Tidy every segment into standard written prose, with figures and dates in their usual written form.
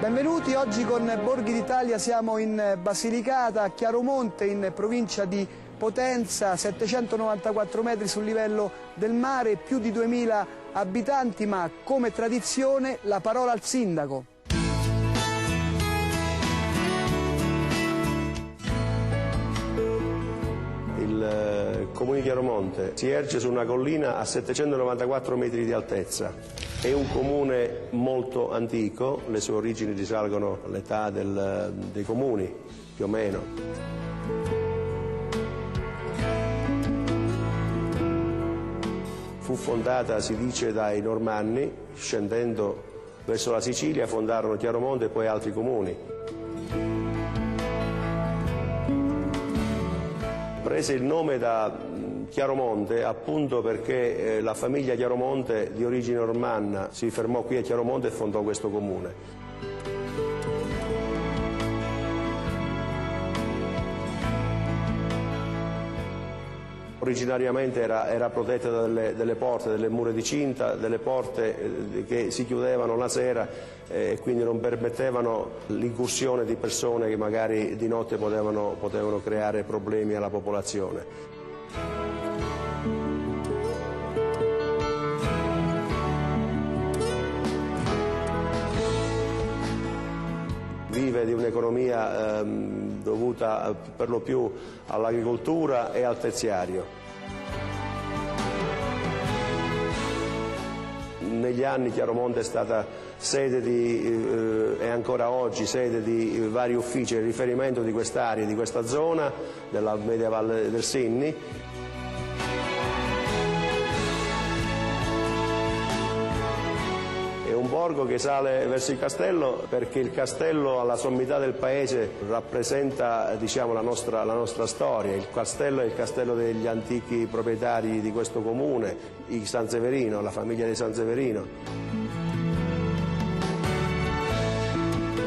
Benvenuti, oggi con Borghi d'Italia siamo in Basilicata, a Chiaromonte, in provincia di Potenza, 794 metri sul livello del mare, più di 2000 abitanti, ma come tradizione la parola al sindaco. Il comune di Chiaromonte si erge su una collina a 794 metri di altezza. È un comune molto antico, le sue origini risalgono all'età dei comuni, più o meno. Fu fondata, si dice, dai Normanni, scendendo verso la Sicilia fondarono Chiaromonte e poi altri comuni. Prese il nome da Chiaromonte appunto perché la famiglia Chiaromonte di origine normanna si fermò qui a Chiaromonte e fondò questo comune. Originariamente era protetta delle porte, delle mura di cinta, delle porte che si chiudevano la sera e quindi non permettevano l'incursione di persone che magari di notte potevano creare problemi alla popolazione. Vive di un'economia dovuta per lo più all'agricoltura e al terziario. Negli anni Chiaromonte è stata sede e ancora oggi sede di vari uffici di riferimento di quest'area, di questa zona, della media valle del Sinni. È un borgo che sale verso il castello perché il castello alla sommità del paese rappresenta, diciamo, la nostra storia. Il castello è il castello degli antichi proprietari di questo comune, i Sanseverino, la famiglia di Sanseverino.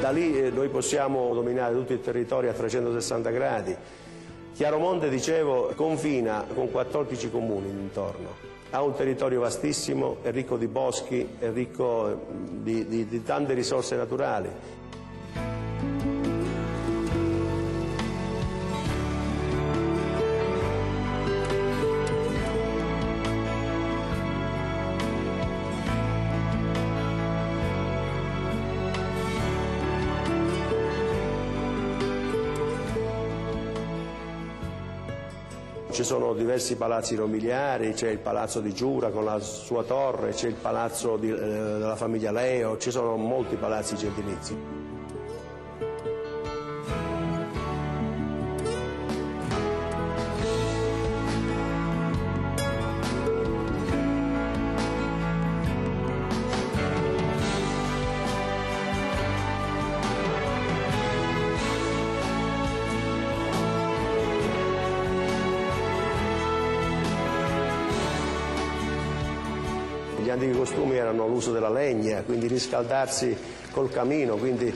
Da lì noi possiamo dominare tutto il territorio a 360 gradi. Chiaromonte, dicevo, confina con 14 comuni intorno. Ha un territorio vastissimo, è ricco di boschi, è ricco di tante risorse naturali. Ci sono diversi palazzi nobiliari, c'è il palazzo di Giura con la sua torre, c'è il palazzo della famiglia Leo, ci sono molti palazzi gentilizi. Gli antichi costumi erano l'uso della legna, quindi riscaldarsi col camino, quindi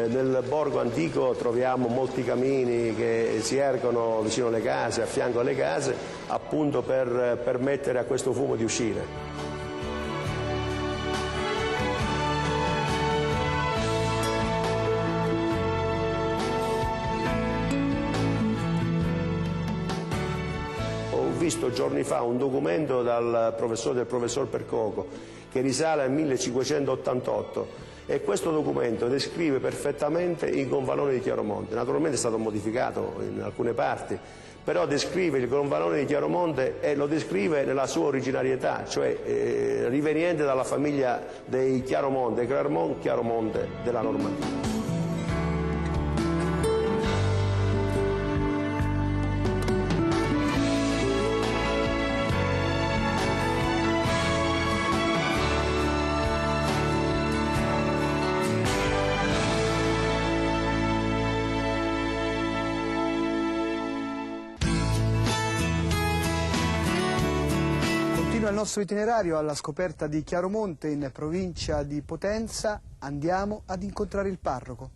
nel borgo antico troviamo molti camini che si ergono vicino alle case, a fianco alle case, appunto per permettere a questo fumo di uscire. Ho visto giorni fa un documento del professor Percoco che risale al 1588 e questo documento descrive perfettamente il gonfalone di Chiaromonte. Naturalmente è stato modificato in alcune parti, però descrive il gonfalone di Chiaromonte e lo descrive nella sua originarietà, cioè riveniente dalla famiglia dei Chiaromonte, Clermont-Chiaromonte della Normandia. Il nostro itinerario alla scoperta di Chiaromonte in provincia di Potenza, andiamo ad incontrare il parroco.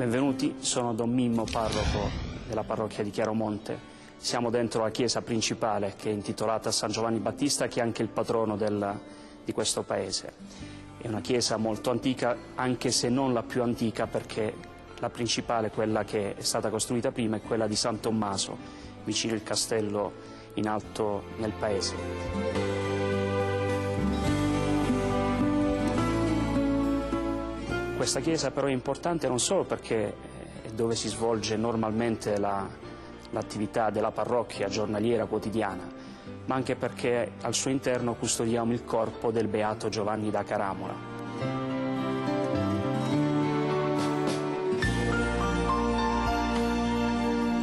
Benvenuti, sono Don Mimmo, parroco della parrocchia di Chiaromonte. Siamo dentro la chiesa principale che è intitolata a San Giovanni Battista, che è anche il patrono di questo paese. È una chiesa molto antica, anche se non la più antica, perché la principale, quella che è stata costruita prima, è quella di San Tommaso, vicino il castello in alto nel paese. Questa chiesa però è importante non solo perché è dove si svolge normalmente l'attività della parrocchia giornaliera quotidiana, ma anche perché al suo interno custodiamo il corpo del beato Giovanni da Caramola.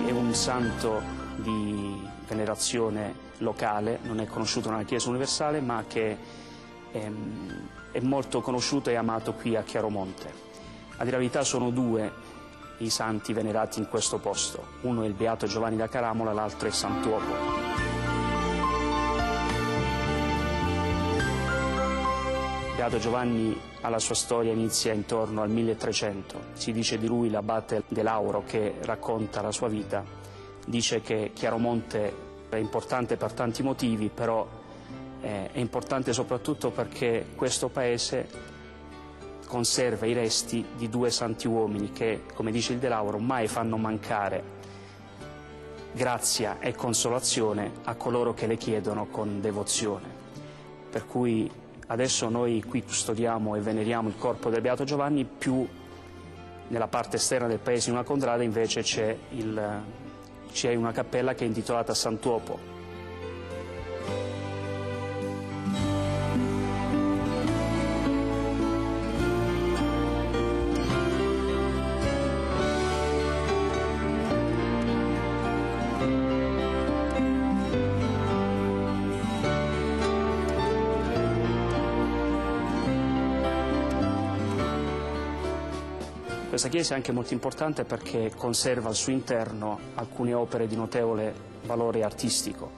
È un santo di venerazione locale, non è conosciuto nella Chiesa universale, ma che è molto conosciuto e amato qui a Chiaromonte. A dire la verità sono due i santi venerati in questo posto, uno è il beato Giovanni da Caramola, l'altro è Sant'Uopo. Beato Giovanni alla sua storia inizia intorno al 1300, si dice di lui l'abate De Lauro, che racconta la sua vita, dice che Chiaromonte è importante per tanti motivi, però è importante soprattutto perché questo paese conserva i resti di due santi uomini che, come dice il De Lauro, mai fanno mancare grazia e consolazione a coloro che le chiedono con devozione. Per cui adesso noi qui custodiamo e veneriamo il corpo del beato Giovanni, più nella parte esterna del paese, in una contrada, invece c'è una cappella che è intitolata a Sant'Uopo. Questa chiesa è anche molto importante perché conserva al suo interno alcune opere di notevole valore artistico.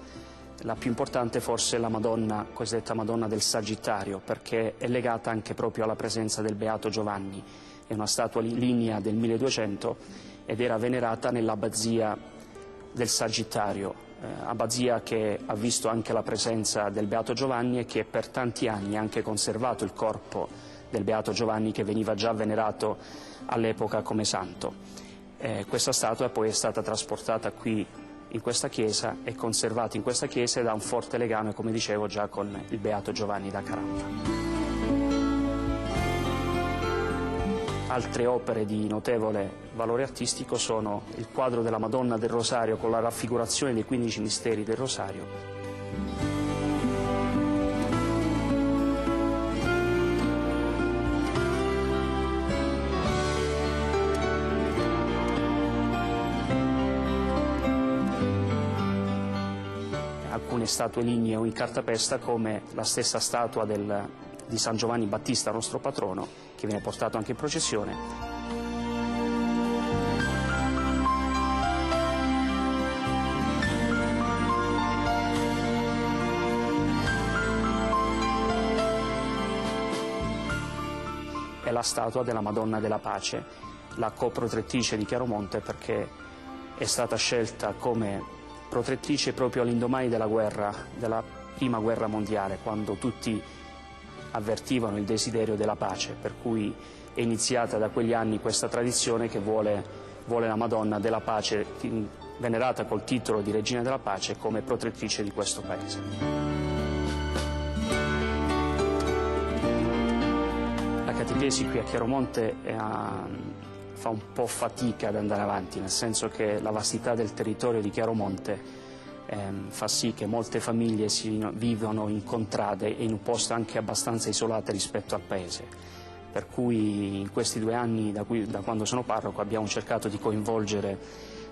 La più importante forse è la Madonna, cosiddetta Madonna del Sagittario, perché è legata anche proprio alla presenza del beato Giovanni. È una statua lignea del 1200 ed era venerata nell'abbazia del Sagittario, abbazia che ha visto anche la presenza del beato Giovanni e che per tanti anni ha anche conservato il corpo del beato Giovanni, che veniva già venerato all'epoca come santo. Questa statua poi è stata trasportata qui in questa chiesa e conservata in questa chiesa ed ha un forte legame, come dicevo, già con il beato Giovanni da Caramola. Altre opere di notevole valore artistico sono il quadro della Madonna del Rosario con la raffigurazione dei 15 misteri del Rosario, alcune statue lignee o in cartapesta, come la stessa statua di San Giovanni Battista, nostro patrono, che viene portato anche in processione. È la statua della Madonna della Pace, la coprotettrice di Chiaromonte, perché è stata scelta come protettrice proprio all'indomani della prima guerra mondiale, quando tutti avvertivano il desiderio della pace, per cui è iniziata da quegli anni questa tradizione che vuole la Madonna della Pace, venerata col titolo di Regina della Pace, come protettrice di questo paese. La catechesi qui a Chiaromonte fa un po' fatica ad andare avanti, nel senso che la vastità del territorio di Chiaromonte fa sì che molte famiglie vivono in contrade e in un posto anche abbastanza isolato rispetto al paese. Per cui in questi 2 anni, da quando sono parroco, abbiamo cercato di coinvolgere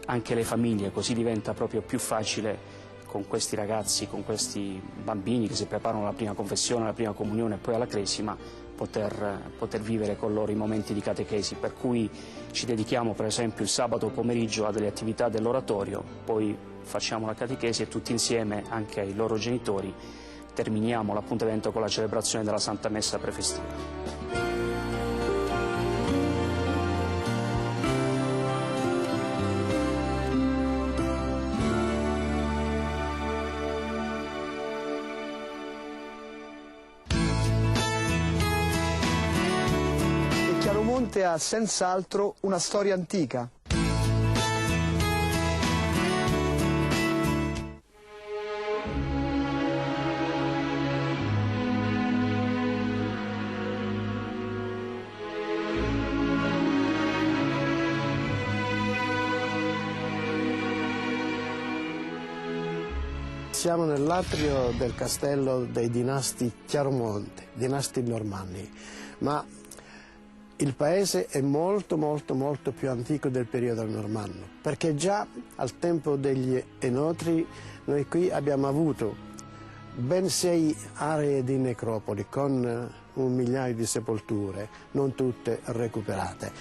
anche le famiglie, così diventa proprio più facile con questi ragazzi, con questi bambini che si preparano alla prima confessione, alla prima comunione e poi alla cresima, poter vivere con loro i momenti di catechesi, per cui ci dedichiamo per esempio il sabato pomeriggio a delle attività dell'oratorio, poi facciamo la catechesi e tutti insieme, anche ai loro genitori, terminiamo l'appuntamento con la celebrazione della Santa Messa prefestiva. Chiaromonte ha senz'altro una storia antica. Siamo nell'atrio del castello dei dinasti Chiaromonte, dinasti normanni, ma il paese è molto più antico del periodo normanno, perché già al tempo degli Enotri noi qui abbiamo avuto ben 6 aree di necropoli con 1 migliaio di sepolture, non tutte recuperate.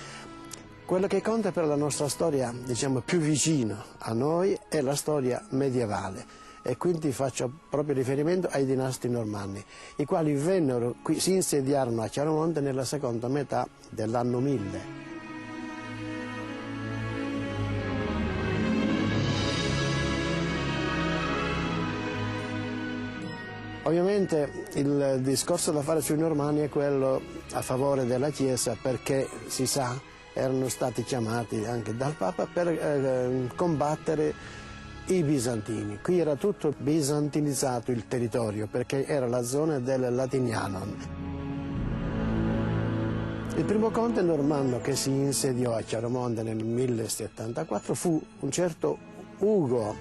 Quello che conta per la nostra storia, diciamo, più vicino a noi è la storia medievale. E quindi faccio proprio riferimento ai dinasti normanni, i quali vennero qui, si insediarono a Chiaromonte nella seconda metà dell'anno 1000. Ovviamente il discorso da fare sui normanni è quello a favore della Chiesa, perché si sa erano stati chiamati anche dal Papa per combattere i bizantini. Qui era tutto bizantinizzato il territorio, perché era la zona del Latinianon. Il primo conte normanno che si insediò a Chiaromonte nel 1074 fu un certo Ugo,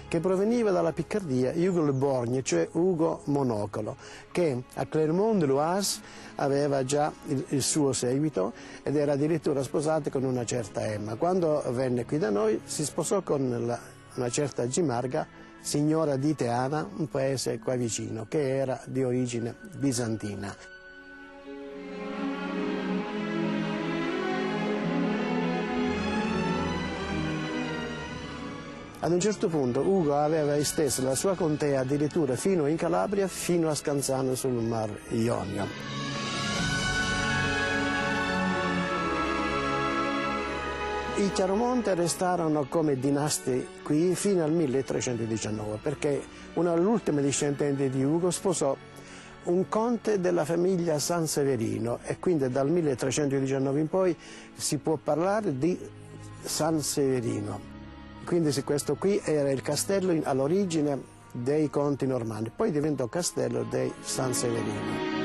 che proveniva dalla Piccardia, Ugo le Borgne, cioè Ugo Monocolo, che a Clermont-de-Loise aveva già il suo seguito ed era addirittura sposato con una certa Emma. Quando venne qui da noi si sposò con una certa Gimarga, signora di Teana, un paese qua vicino, che era di origine bizantina. Ad un certo punto Ugo aveva esteso la sua contea addirittura fino in Calabria, fino a Scanzano sul Mar Ionio. I Chiaromonte restarono come dinasti qui fino al 1319, perché l'ultima discendente di Ugo sposò un conte della famiglia Sanseverino e quindi dal 1319 in poi si può parlare di Sanseverino. Quindi questo qui era il castello all'origine dei conti normanni, poi diventò castello dei Sanseverino.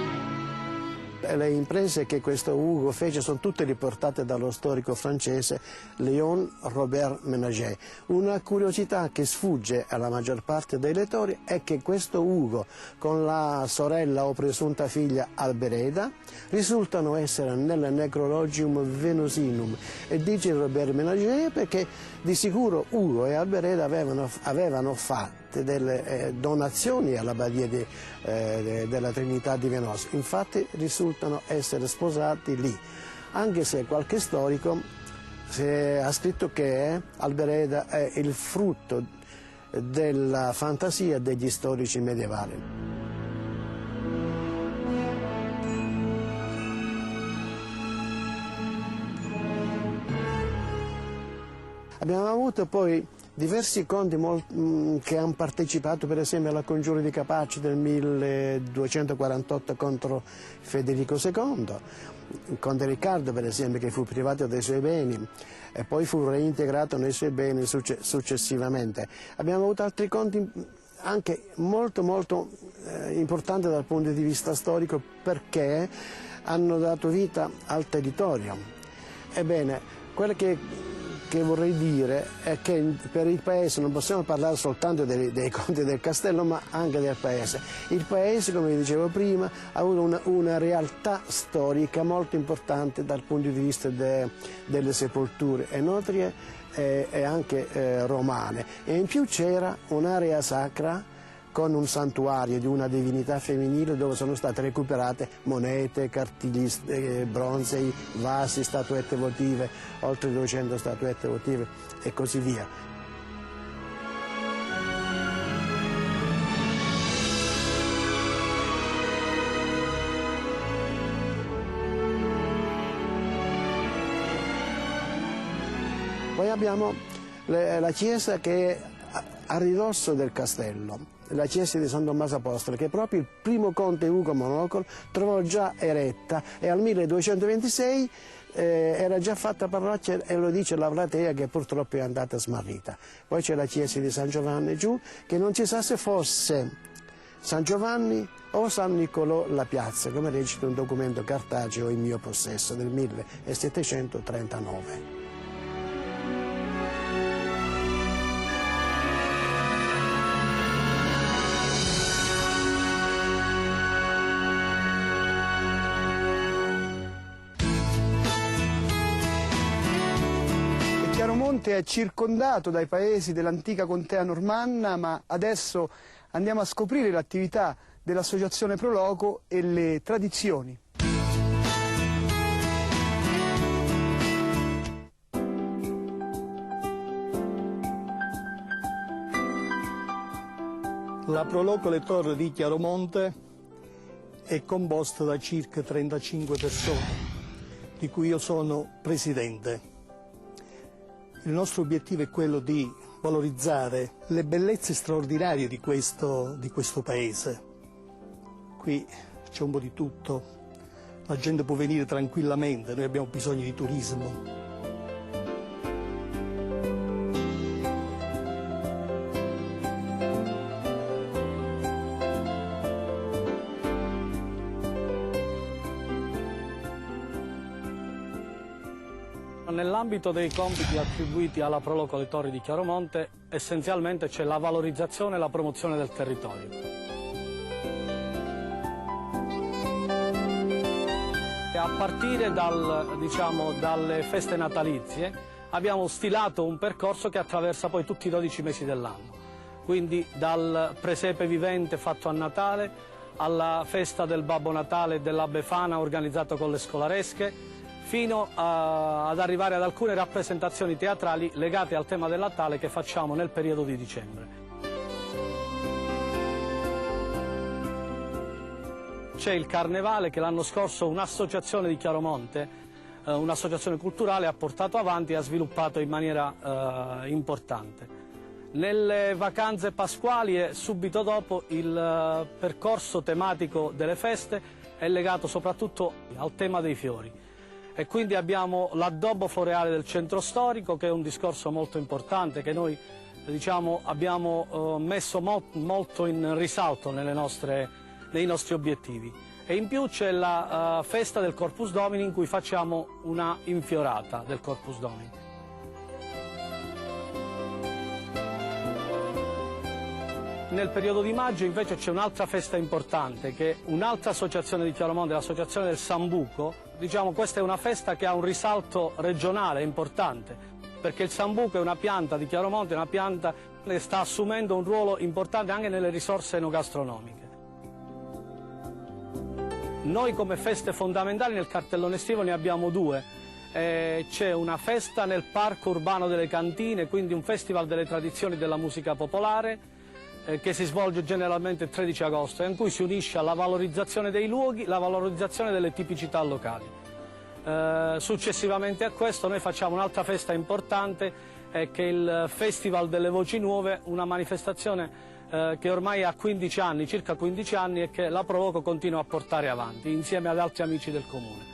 Le imprese che questo Ugo fece sono tutte riportate dallo storico francese Léon Robert Ménager. Una curiosità che sfugge alla maggior parte dei lettori è che questo Ugo con la sorella o presunta figlia Albereda risultano essere nel Necrologium Venusinum, e dice Robert Ménager perché di sicuro Ugo e Albereda avevano fatto delle donazioni all'abbadia della Trinità di Venosa, infatti risultano essere sposati lì, anche se qualche storico ha scritto che Albereda è il frutto della fantasia degli storici medievali. Abbiamo avuto poi diversi conti che hanno partecipato per esempio alla congiura di Capaci del 1248 contro Federico II, il conte Riccardo per esempio, che fu privato dei suoi beni e poi fu reintegrato nei suoi beni successivamente. Abbiamo avuto altri conti anche molto importanti dal punto di vista storico, perché hanno dato vita al territorio. Ebbene, quello che vorrei dire è che per il paese non possiamo parlare soltanto dei conti del castello, ma anche del paese. Il paese, come vi dicevo prima, ha avuto una realtà storica molto importante dal punto di vista delle sepolture enotrie e anche romane, e in più c'era un'area sacra con un santuario di una divinità femminile dove sono state recuperate monete, cartigli, bronzei, vasi, statuette votive, oltre 200 statuette votive e così via. Poi abbiamo la chiesa che è a ridosso del castello. la chiesa di San Tommaso Apostolo, che proprio il primo conte Ugo Monocolo trovò già eretta, e al 1226 era già fatta parrocchia, e lo dice la platea, che purtroppo è andata smarrita. Poi c'è la chiesa di San Giovanni giù, che non si sa se fosse San Giovanni o San Niccolò la piazza, come recita un documento cartaceo in mio possesso del 1739. Chiaromonte è circondato dai paesi dell'antica contea normanna, ma adesso andiamo a scoprire l'attività dell'Associazione Pro Loco e le tradizioni. La Pro Loco Le Torri di Chiaromonte è composta da circa 35 persone, di cui io sono presidente. Il nostro obiettivo è quello di valorizzare le bellezze straordinarie di questo paese. Qui c'è un po' di tutto, la gente può venire tranquillamente, noi abbiamo bisogno di turismo. Nell'ambito dei compiti attribuiti alla Pro Loco Le Torri di Chiaromonte, essenzialmente c'è la valorizzazione e la promozione del territorio. E a partire dalle feste natalizie abbiamo stilato un percorso che attraversa poi tutti i 12 mesi dell'anno. Quindi dal presepe vivente fatto a Natale, alla festa del Babbo Natale e della Befana organizzata con le scolaresche, fino ad arrivare ad alcune rappresentazioni teatrali legate al tema del Natale che facciamo nel periodo di dicembre. C'è il Carnevale che l'anno scorso un'associazione di Chiaromonte, un'associazione culturale, ha portato avanti e ha sviluppato in maniera importante. Nelle vacanze pasquali e subito dopo il percorso tematico delle feste è legato soprattutto al tema dei fiori. E quindi abbiamo l'addobbo floreale del centro storico, che è un discorso molto importante, che noi abbiamo messo molto in risalto nei nostri obiettivi. E in più c'è la festa del Corpus Domini, in cui facciamo una infiorata del Corpus Domini. Nel periodo di maggio invece c'è un'altra festa importante, che è un'altra associazione di Chiaromonte, l'associazione del Sambuco. Questa è una festa che ha un risalto regionale importante, perché il Sambuco è una pianta di Chiaromonte, una pianta che sta assumendo un ruolo importante anche nelle risorse enogastronomiche. Noi come feste fondamentali nel cartellone estivo ne abbiamo due. C'è una festa nel Parco Urbano delle Cantine, quindi un festival delle tradizioni della musica popolare, che si svolge generalmente il 13 agosto, e in cui si unisce alla valorizzazione dei luoghi la valorizzazione delle tipicità locali. Successivamente a questo noi facciamo un'altra festa importante, che è il Festival delle Voci Nuove, una manifestazione che ormai ha 15 anni, circa 15 anni, e che la Pro Loco continua a portare avanti insieme ad altri amici del Comune.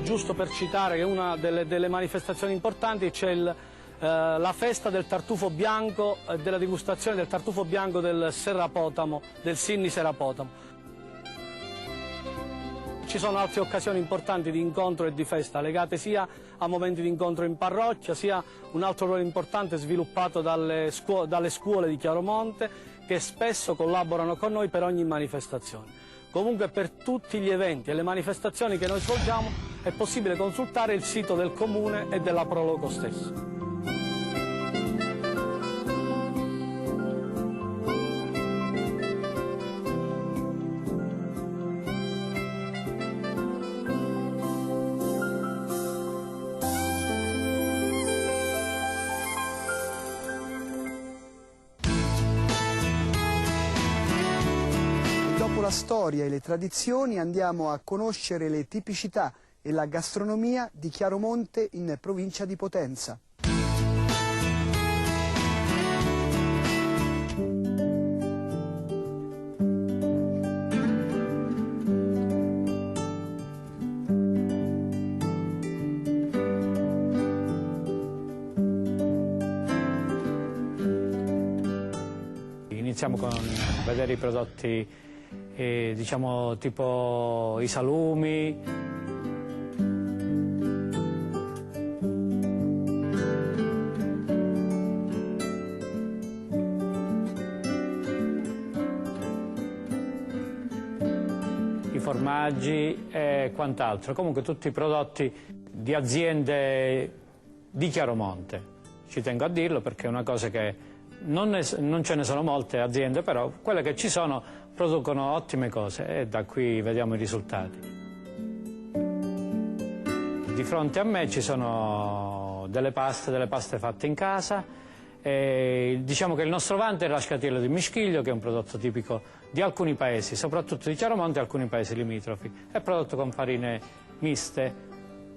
Giusto per citare che una delle manifestazioni importanti c'è la festa del tartufo bianco, della degustazione del tartufo bianco del Serrapotamo, del Sinni Serrapotamo. Ci sono altre occasioni importanti di incontro e di festa, legate sia a momenti di incontro in parrocchia, sia un altro ruolo importante sviluppato dalle scuole di Chiaromonte, che spesso collaborano con noi per ogni manifestazione. Comunque per tutti gli eventi e le manifestazioni che noi svolgiamo è possibile consultare il sito del Comune e della Pro Loco stesso. la storia e le tradizioni andiamo a conoscere le tipicità e la gastronomia di Chiaromonte in provincia di Potenza. Iniziamo con vedere i prodotti, diciamo, tipo i salumi, i formaggi e quant'altro. Comunque tutti i prodotti di aziende di Chiaromonte. Ci tengo a dirlo perché è una cosa che non ce ne sono molte aziende, però quelle che ci sono producono ottime cose e da qui vediamo i risultati. Di fronte a me ci sono delle paste fatte in casa. Diciamo che il nostro vanto è la scatiello di mischiglio, che è un prodotto tipico di alcuni paesi, soprattutto di Chiaromonte e alcuni paesi limitrofi. È prodotto con farine miste,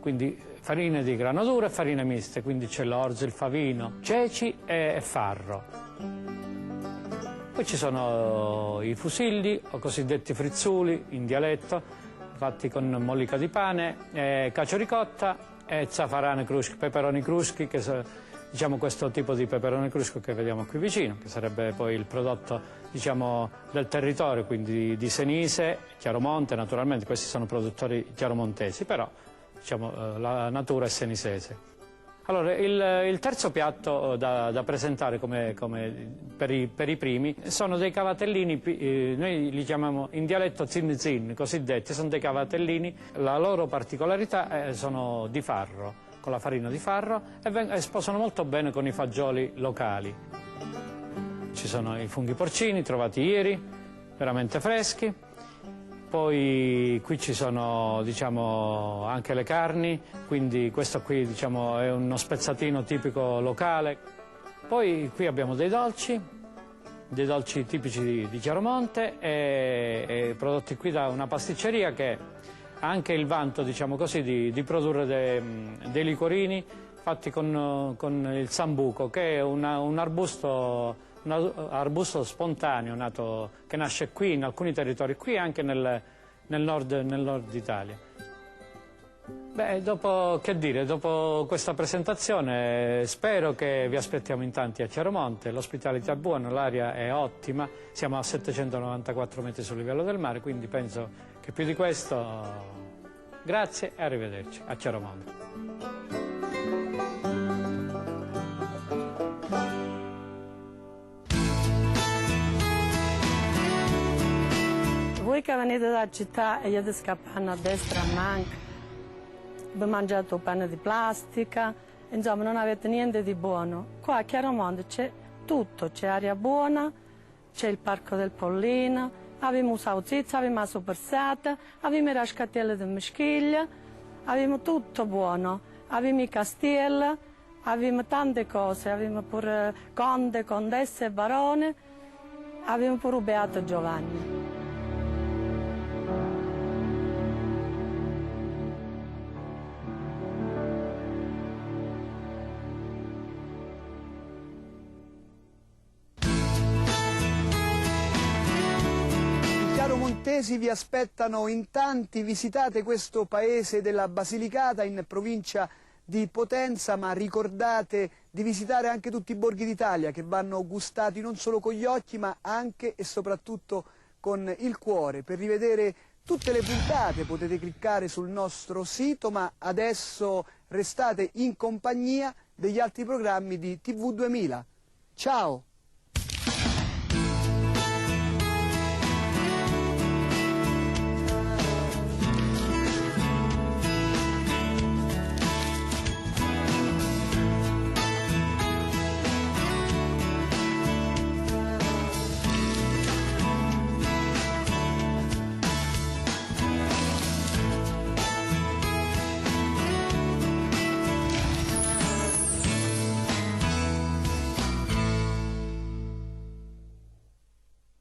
quindi farine di grano duro e farine miste, quindi c'è l'orzo, il favino, ceci e farro. Poi ci sono i fusilli, o cosiddetti frizzuli in dialetto, fatti con mollica di pane, cacio ricotta e zafarane cruschi, peperoni cruschi, che diciamo questo tipo di peperone crusco che vediamo qui vicino, che sarebbe poi il prodotto, diciamo, del territorio, quindi di Senise, Chiaromonte, naturalmente questi sono produttori chiaromontesi, però diciamo, la natura è senisese. Allora, il terzo piatto da presentare per i primi sono dei cavatellini, noi li chiamiamo in dialetto zin zin, cosiddetti, sono dei cavatellini, la loro particolarità sono di farro, con la farina di farro e sposano molto bene con i fagioli locali. Ci sono i funghi porcini trovati ieri, veramente freschi. Poi qui ci sono, diciamo, anche le carni, quindi questo qui, diciamo, è uno spezzatino tipico locale. Poi qui abbiamo dei dolci tipici di Chiaromonte e prodotti qui da una pasticceria che ha anche il vanto, diciamo così, di produrre dei liquorini fatti con il sambuco, che è un arbusto spontaneo che nasce qui, in alcuni territori qui e anche nel nord Italia. Beh, dopo questa presentazione spero che vi aspettiamo in tanti a Chiaromonte, l'ospitalità è buona, l'aria è ottima, siamo a 794 metri sul livello del mare, quindi penso che più di questo. Grazie e arrivederci a Chiaromonte. Voi che venite dalla città e siete scappati a destra a manca, vi mangiate il pane di plastica, insomma non avete niente di buono. Qua a Chiaromonte c'è tutto, c'è aria buona, c'è il Parco del Pollino, abbiamo il Sauzizza, abbiamo la Supersata, abbiamo la scatiella di Meschiglia, abbiamo tutto buono, abbiamo i castelli, abbiamo tante cose, abbiamo pure conde, condesse e barone, abbiamo pure il Beato Giovanni. Chiaromontesi vi aspettano in tanti, visitate questo paese della Basilicata in provincia di Potenza, ma ricordate di visitare anche tutti i borghi d'Italia che vanno gustati non solo con gli occhi ma anche e soprattutto con il cuore. Per rivedere tutte le puntate potete cliccare sul nostro sito, ma adesso restate in compagnia degli altri programmi di TV2000. Ciao!